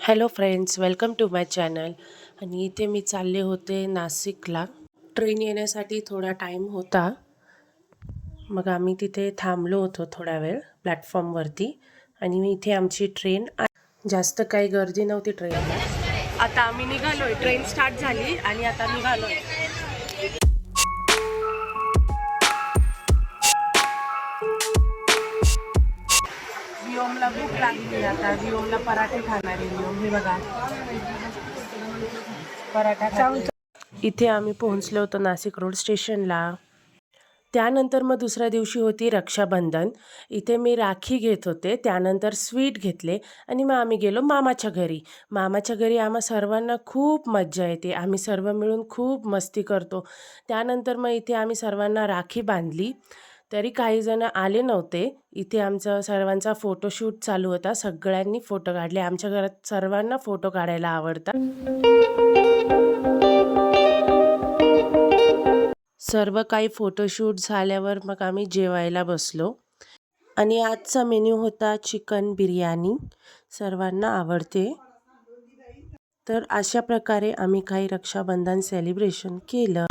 Hello friends, welcome to my channel. आणि इथे मी चालले होते नाशिकला. ट्रेन येण्यासाठी थोडा टाईम होता, मग आम्ही तिथे थांबलो होतो थोडा वेळ प्लॅटफॉर्मवरती. आणि मी इथे आमची ट्रेन, जास्त काही गर्दी नव्हती ट्रेनला. आता आम्ही निघालोय, ट्रेन स्टार्ट झाली आणि आता निघालोय. वियोमला भूक लागली, आता वियोमला पराठे खाणार आहे. वियोम हे बघा, पराठा. इथे आम्ही पोहोचलो होतो नाशिक रोड स्टेशनला. त्यानंतर मग दुसऱ्या दिवशी होती रक्षाबंधन. इथे मी राखी घेत होते, त्यानंतर स्वीट घेतले आणि मग आम्ही गेलो मामाच्या घरी. मामाच्या घरी आम्हा सर्वांना खूप मज्जा येते, आम्ही सर्व मिळून खूप मस्ती करतो. त्यानंतर मग इथे आम्ही सर्वांना राखी बांधली. तरी काही जण आले नव्हते. इथे आमचा सर्वांचा फोटोशूट चालू होता, सगळ्यांनी फोटो काढले. आमच्या घरात सर्वांना फोटो काढायला आवडतात. सर्व काही फोटोशूट झाल्यावर मग आम्ही जेवायला बसलो. आणि आजचा मेन्यू होता चिकन बिर्याणी, सर्वांना आवडते. तर अशा प्रकारे आम्ही काही रक्षाबंधन सेलिब्रेशन केलं.